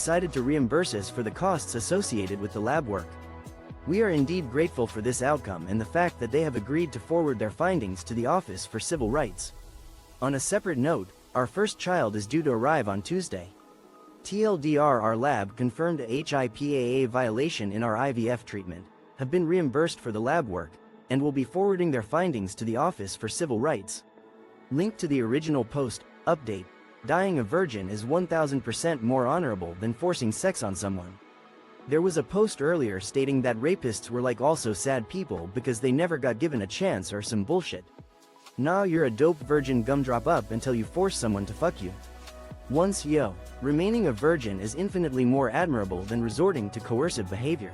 decided to reimburse us for the costs associated with the lab work. We are indeed grateful for this outcome and the fact that they have agreed to forward their findings to the Office for Civil Rights. On a separate note, our first child is due to arrive on Tuesday. TLDR, our lab confirmed a HIPAA violation in our IVF treatment, have been reimbursed for the lab work, and will be forwarding their findings to the Office for Civil Rights. Link to the original post. Update: dying a virgin is 1000% more honorable than forcing sex on someone. There was a post earlier stating that rapists were like also sad people because they never got given a chance or some bullshit. Nah, you're a dope virgin, gumdrop up until you force someone to fuck you. Once yo, remaining a virgin is infinitely more admirable than resorting to coercive behavior.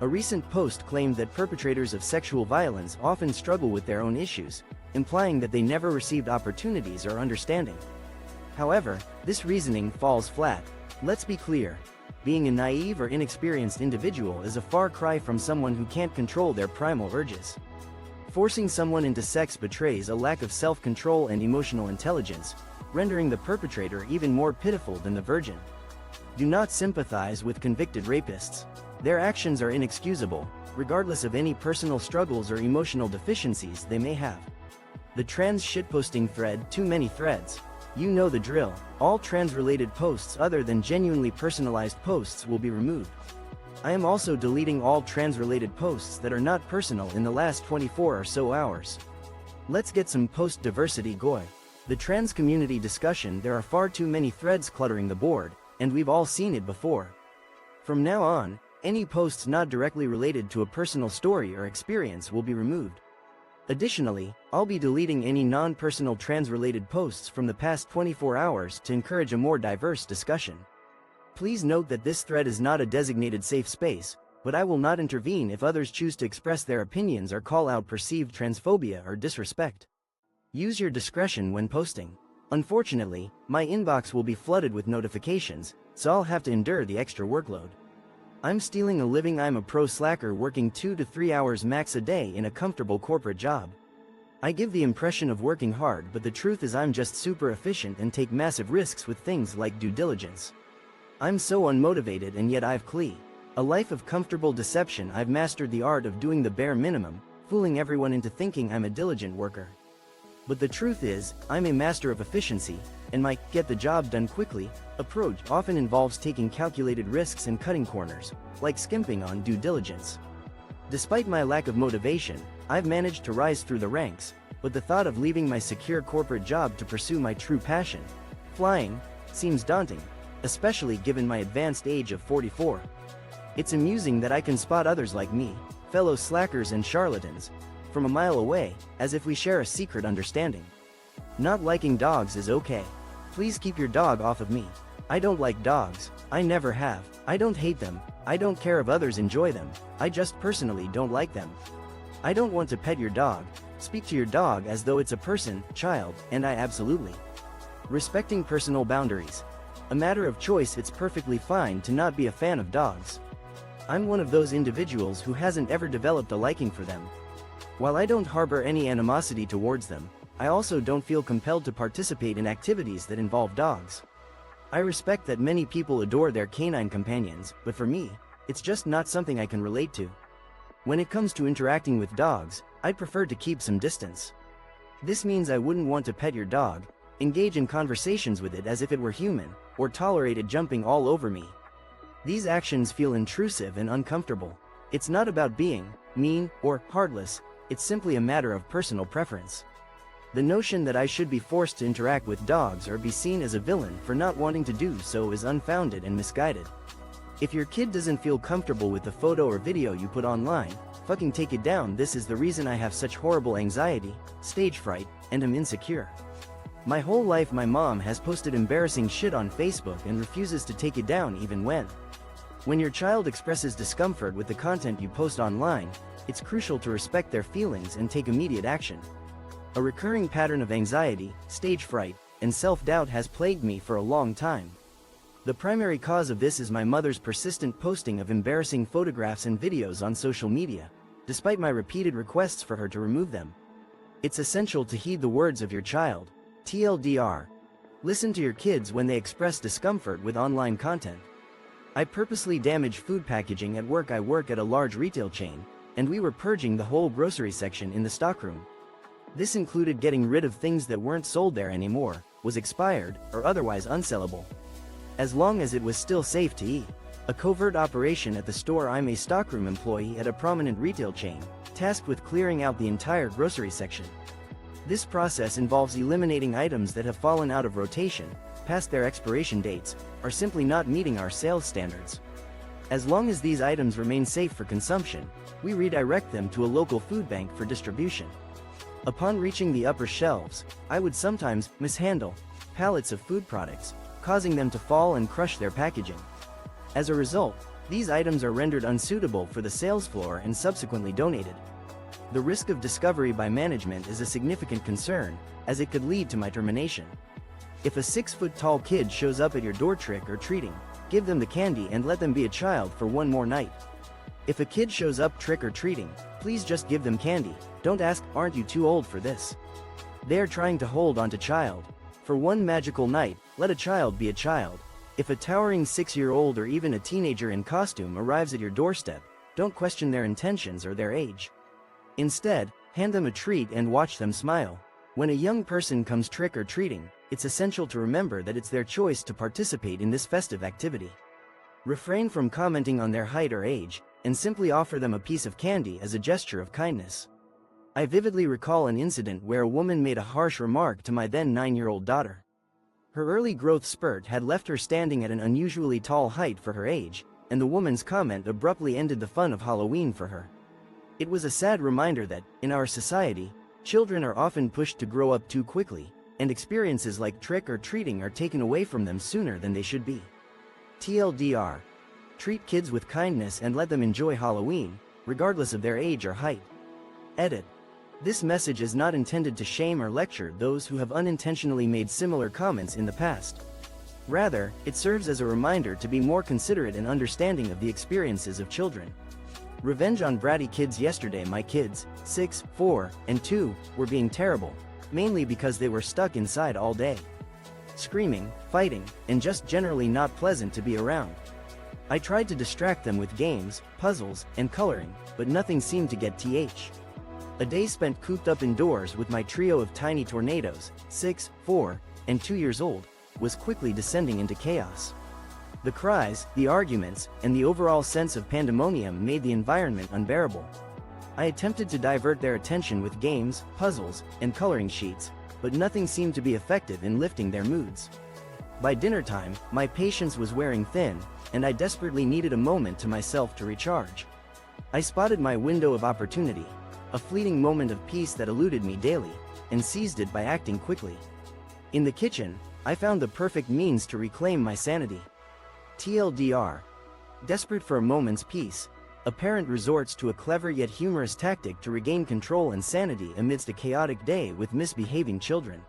A recent post claimed that perpetrators of sexual violence often struggle with their own issues, implying that they never received opportunities or understanding. However, this reasoning falls flat. Let's be clear. Being a naive or inexperienced individual is a far cry from someone who can't control their primal urges. Forcing someone into sex betrays a lack of self-control and emotional intelligence, rendering the perpetrator even more pitiful than the virgin. Do not sympathize with convicted rapists. Their actions are inexcusable, regardless of any personal struggles or emotional deficiencies they may have. The trans shitposting thread, too many threads. You know the drill. All trans-related posts other than genuinely personalized posts will be removed. I am also deleting all trans-related posts that are not personal in the last 24 or so hours. Let's get some post-diversity goy. The trans community discussion, there are far too many threads cluttering the board, and we've all seen it before. From now on, any posts not directly related to a personal story or experience will be removed. Additionally, I'll be deleting any non-personal trans-related posts from the past 24 hours to encourage a more diverse discussion. Please note that this thread is not a designated safe space, but I will not intervene if others choose to express their opinions or call out perceived transphobia or disrespect. Use your discretion when posting. Unfortunately, my inbox will be flooded with notifications, so I'll have to endure the extra workload. I'm stealing a living. I'm a pro slacker working 2 to 3 hours max a day in a comfortable corporate job. I give the impression of working hard, but the truth is I'm just super efficient and take massive risks with things like due diligence. I'm so unmotivated and yet I've a life of comfortable deception. I've mastered the art of doing the bare minimum, fooling everyone into thinking I'm a diligent worker. But the truth is, I'm a master of efficiency, and my get the job done quickly approach often involves taking calculated risks and cutting corners, like skimping on due diligence. Despite my lack of motivation, I've managed to rise through the ranks, but the thought of leaving my secure corporate job to pursue my true passion, flying, seems daunting, especially given my advanced age of 44. It's amusing that I can spot others like me, fellow slackers and charlatans, from a mile away, as if we share a secret understanding. Not liking dogs is okay. Please keep your dog off of me. I don't like dogs. I never have. I don't hate them. I don't care if others enjoy them. I just personally don't like them. I don't want to pet your dog. Speak to your dog as though it's a person, child, and I absolutely. Respecting personal boundaries. A matter of choice. It's perfectly fine to not be a fan of dogs. I'm one of those individuals who hasn't ever developed a liking for them. While I don't harbor any animosity towards them, I also don't feel compelled to participate in activities that involve dogs. I respect that many people adore their canine companions, but for me, it's just not something I can relate to. When it comes to interacting with dogs, I'd prefer to keep some distance. This means I wouldn't want to pet your dog, engage in conversations with it as if it were human, or tolerate it jumping all over me. These actions feel intrusive and uncomfortable. It's not about being mean or heartless. It's simply a matter of personal preference. The notion that I should be forced to interact with dogs or be seen as a villain for not wanting to do so is unfounded and misguided. If your kid doesn't feel comfortable with the photo or video you put online, fucking take it down. This is the reason I have such horrible anxiety, stage fright, and am insecure. My whole life my mom has posted embarrassing shit on Facebook and refuses to take it down even when your child expresses discomfort with the content you post online, it's crucial to respect their feelings and take immediate action. A recurring pattern of anxiety, stage fright, and self-doubt has plagued me for a long time. The primary cause of this is my mother's persistent posting of embarrassing photographs and videos on social media, despite my repeated requests for her to remove them. It's essential to heed the words of your child. TLDR. Listen to your kids when they express discomfort with online content. I purposely damaged food packaging at work. I work at a large retail chain, and we were purging the whole grocery section in the stockroom. This included getting rid of things that weren't sold there anymore, was expired, or otherwise unsellable. As long as it was still safe to eat. A covert operation at the store. I'm a stockroom employee at a prominent retail chain, tasked with clearing out the entire grocery section. This process involves eliminating items that have fallen out of rotation, past their expiration dates, or simply not meeting our sales standards. As long as these items remain safe for consumption, we redirect them to a local food bank for distribution. Upon reaching the upper shelves, I would sometimes mishandle pallets of food products, causing them to fall and crush their packaging. As a result, these items are rendered unsuitable for the sales floor and subsequently donated. The risk of discovery by management is a significant concern, as it could lead to my termination. If a 6-foot-tall kid shows up at your door trick or treating, give them the candy and let them be a child for one more night. If a kid shows up trick or treating, please just give them candy. Don't ask, "Aren't you too old for this?" They are trying to hold on to child. For one magical night, let a child be a child. If a towering 6-year-old or even a teenager in costume arrives at your doorstep, don't question their intentions or their age. Instead, hand them a treat and watch them smile. When a young person comes trick or treating, it's essential to remember that it's their choice to participate in this festive activity. Refrain from commenting on their height or age, and simply offer them a piece of candy as a gesture of kindness. I vividly recall an incident where a woman made a harsh remark to my then 9-year-old daughter. Her early growth spurt had left her standing at an unusually tall height for her age, and the woman's comment abruptly ended the fun of Halloween for her. It was a sad reminder that, in our society, children are often pushed to grow up too quickly, and experiences like trick or treating are taken away from them sooner than they should be. TLDR. Treat kids with kindness and let them enjoy Halloween, regardless of their age or height. Edit. This message is not intended to shame or lecture those who have unintentionally made similar comments in the past. Rather, it serves as a reminder to be more considerate and understanding of the experiences of children. Revenge on bratty kids. Yesterday my kids, 6, 4, and 2, were being terrible, mainly because they were stuck inside all day. Screaming, fighting, and just generally not pleasant to be around. I tried to distract them with games, puzzles, and coloring, but nothing seemed to get th. A day spent cooped up indoors with my trio of tiny tornadoes, 6, 4, and 2 years old, was quickly descending into chaos. The cries, the arguments, and the overall sense of pandemonium made the environment unbearable. I attempted to divert their attention with games, puzzles, and coloring sheets, but nothing seemed to be effective in lifting their moods. By dinner time, my patience was wearing thin, and I desperately needed a moment to myself to recharge. I spotted my window of opportunity, a fleeting moment of peace that eluded me daily, and seized it by acting quickly. In the kitchen, I found the perfect means to reclaim my sanity. TLDR. Desperate for a moment's peace, a parent resorts to a clever yet humorous tactic to regain control and sanity amidst a chaotic day with misbehaving children.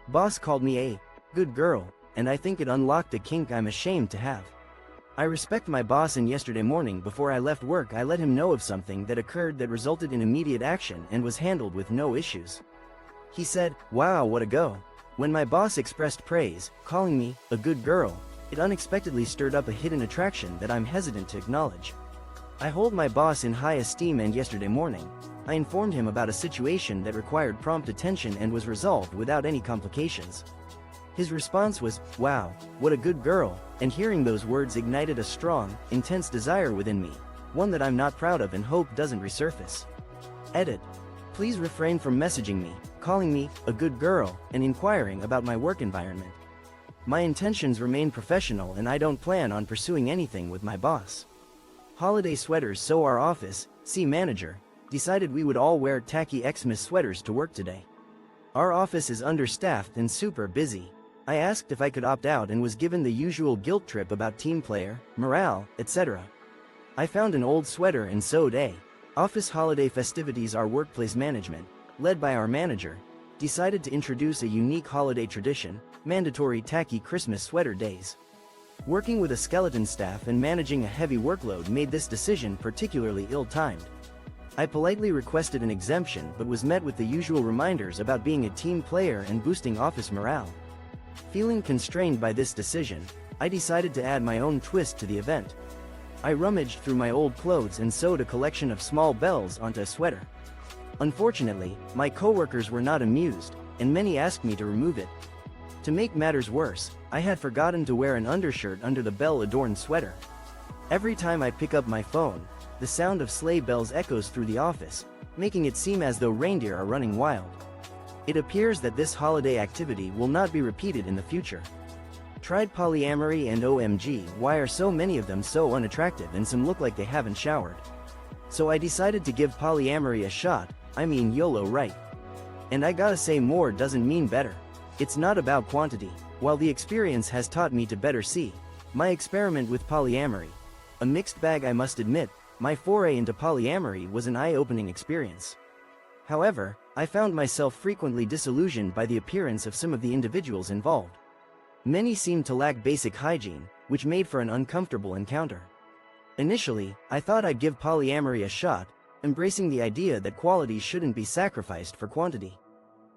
Boss called me a good girl, and I think it unlocked a kink I'm ashamed to have. I respect my boss, and yesterday morning before I left work I let him know of something that occurred that resulted in immediate action and was handled with no issues. He said, "Wow, what a go." When my boss expressed praise, calling me a good girl, it unexpectedly stirred up a hidden attraction that I'm hesitant to acknowledge. I hold my boss in high esteem, and yesterday morning, I informed him about a situation that required prompt attention and was resolved without any complications. His response was, "Wow, what a good girl," and hearing those words ignited a strong, intense desire within me, one that I'm not proud of and hope doesn't resurface. Edit. Please refrain from messaging me, calling me a good girl, and inquiring about my work environment. My intentions remain professional and I don't plan on pursuing anything with my boss. Holiday sweaters. So our office, manager, decided we would all wear tacky Xmas sweaters to work today. Our office is understaffed and super busy. I asked if I could opt out and was given the usual guilt trip about team player, morale, etc. I found an old sweater and sewed a office holiday festivities. Our workplace management, led by our manager, decided to introduce a unique holiday tradition, mandatory tacky Christmas sweater days. Working with a skeleton staff and managing a heavy workload made this decision particularly ill-timed. I politely requested an exemption but was met with the usual reminders about being a team player and boosting office morale. Feeling constrained by this decision, I decided to add my own twist to the event. I rummaged through my old clothes and sewed a collection of small bells onto a sweater. Unfortunately, my coworkers were not amused, and many asked me to remove it. To make matters worse, I had forgotten to wear an undershirt under the bell-adorned sweater. Every time I pick up my phone, the sound of sleigh bells echoes through the office, making it seem as though reindeer are running wild. It appears that this holiday activity will not be repeated in the future. Tried polyamory and OMG, why are so many of them so unattractive and some look like they haven't showered? So I decided to give polyamory a shot, I mean YOLO, right? And I gotta say, more doesn't mean better. It's not about quantity. While the experience has taught me to better see my experiment with polyamory, a mixed bag I must admit, my foray into polyamory was an eye-opening experience. However, I found myself frequently disillusioned by the appearance of some of the individuals involved. Many seemed to lack basic hygiene, which made for an uncomfortable encounter. Initially, I thought I'd give polyamory a shot, embracing the idea that quality shouldn't be sacrificed for quantity.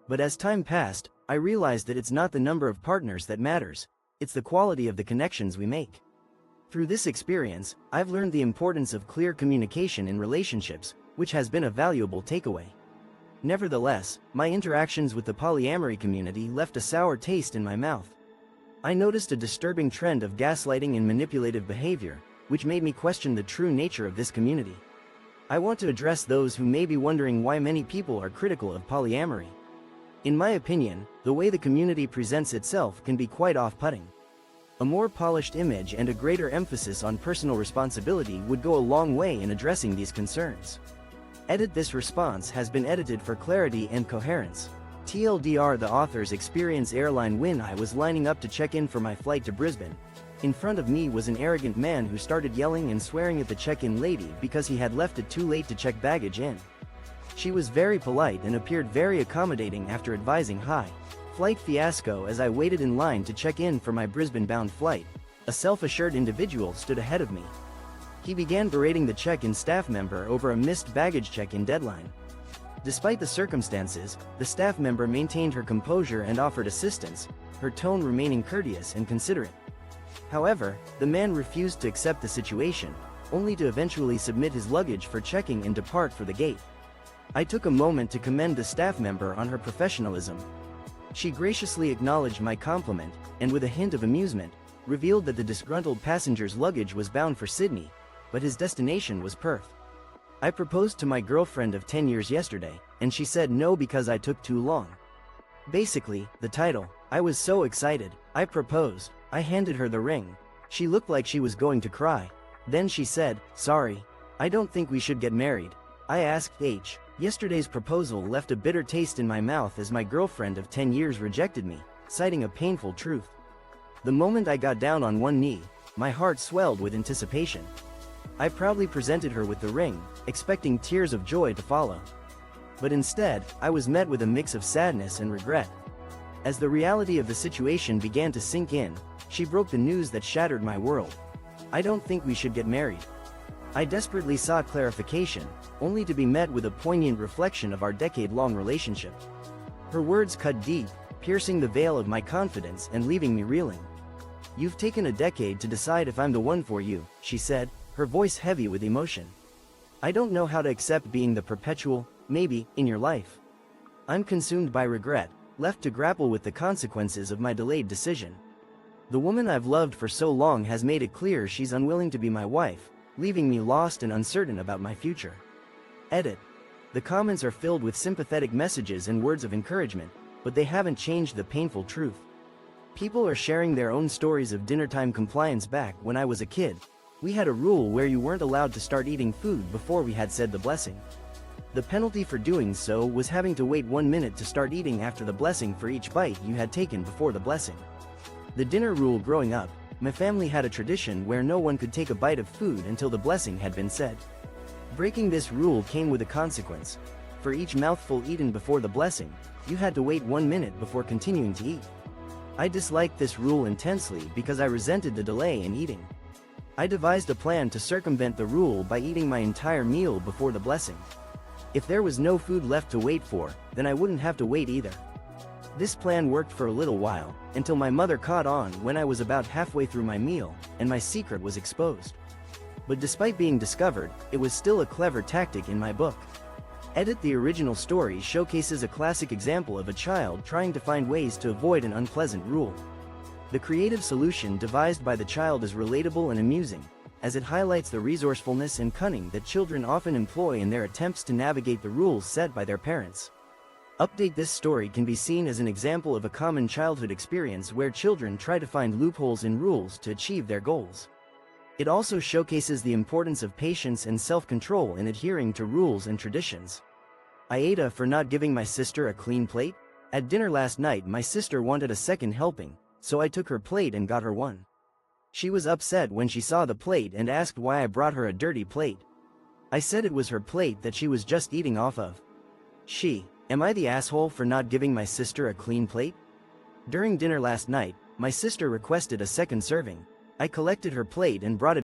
But as time passed, I realized that it's not the number of partners that matters, it's the quality of the connections we make. Through this experience, I've learned the importance of clear communication in relationships, which has been a valuable takeaway. Nevertheless, my interactions with the polyamory community left a sour taste in my mouth. I noticed a disturbing trend of gaslighting and manipulative behavior, which made me question the true nature of this community. I want to address those who may be wondering why many people are critical of polyamory. In my opinion, the way the community presents itself can be quite off-putting. A more polished image and a greater emphasis on personal responsibility would go a long way in addressing these concerns. This response has been edited for clarity and coherence. TLDR, the author's experience airline. When I was lining up to check in for my flight to Brisbane, in front of me was an arrogant man who started yelling and swearing at the check-in lady because he had left it too late to check baggage in. She was very polite and appeared very accommodating after advising hi. Flight fiasco. As I waited in line to check in for my Brisbane-bound flight, a self-assured individual stood ahead of me. He began berating the check-in staff member over a missed baggage check-in deadline. Despite the circumstances, the staff member maintained her composure and offered assistance, her tone remaining courteous and considerate. However, the man refused to accept the situation, only to eventually submit his luggage for checking and depart for the gate. I took a moment to commend the staff member on her professionalism. She graciously acknowledged my compliment, and with a hint of amusement, revealed that the disgruntled passenger's luggage was bound for Sydney, but his destination was Perth. I proposed to my girlfriend of 10 years yesterday, and she said no because I took too long. Basically, the title. I was so excited. I proposed. I handed her the ring. She looked like she was going to cry. Then she said, "Sorry. I don't think we should get married." I asked H. Yesterday's proposal left a bitter taste in my mouth as my girlfriend of 10 years rejected me, citing a painful truth. The moment I got down on one knee, my heart swelled with anticipation. I proudly presented her with the ring, expecting tears of joy to follow. But instead, I was met with a mix of sadness and regret. As the reality of the situation began to sink in, she broke the news that shattered my world. "I don't think we should get married." I desperately sought clarification, only to be met with a poignant reflection of our decade-long relationship. Her words cut deep, piercing the veil of my confidence and leaving me reeling. "You've taken a decade to decide if I'm the one for you," she said, her voice heavy with emotion. "I don't know how to accept being the perpetual, maybe, in your life. I'm consumed by regret, left to grapple with the consequences of my delayed decision. The woman I've loved for so long has made it clear she's unwilling to be my wife, leaving me lost and uncertain about my future." The comments are filled with sympathetic messages and words of encouragement, but they haven't changed the painful truth. People are sharing their own stories of dinnertime compliance. Back when I was a kid, we had a rule where you weren't allowed to start eating food before we had said the blessing. The penalty for doing so was having to wait 1 minute to start eating after the blessing for each bite you had taken before the blessing. The dinner rule. Growing up, my family had a tradition where no one could take a bite of food until the blessing had been said. Breaking this rule came with a consequence. For each mouthful eaten before the blessing, you had to wait 1 minute before continuing to eat. I disliked this rule intensely because I resented the delay in eating. I devised a plan to circumvent the rule by eating my entire meal before the blessing. If there was no food left to wait for, then I wouldn't have to wait either. This plan worked for a little while, until my mother caught on when I was about halfway through my meal, and my secret was exposed. But despite being discovered, it was still a clever tactic in my book. The original story showcases a classic example of a child trying to find ways to avoid an unpleasant rule. The creative solution devised by the child is relatable and amusing, as it highlights the resourcefulness and cunning that children often employ in their attempts to navigate the rules set by their parents. This story can be seen as an example of a common childhood experience where children try to find loopholes in rules to achieve their goals. It also showcases the importance of patience and self-control in adhering to rules and traditions. AITA for not giving my sister a clean plate? At dinner last night my sister wanted a second helping, so I took her plate and got her one. She was upset when she saw the plate and asked why I brought her a dirty plate. I said it was her plate that she was just eating off of. Am I the asshole for not giving my sister a clean plate? During dinner last night, my sister requested a second serving. I collected her plate and brought it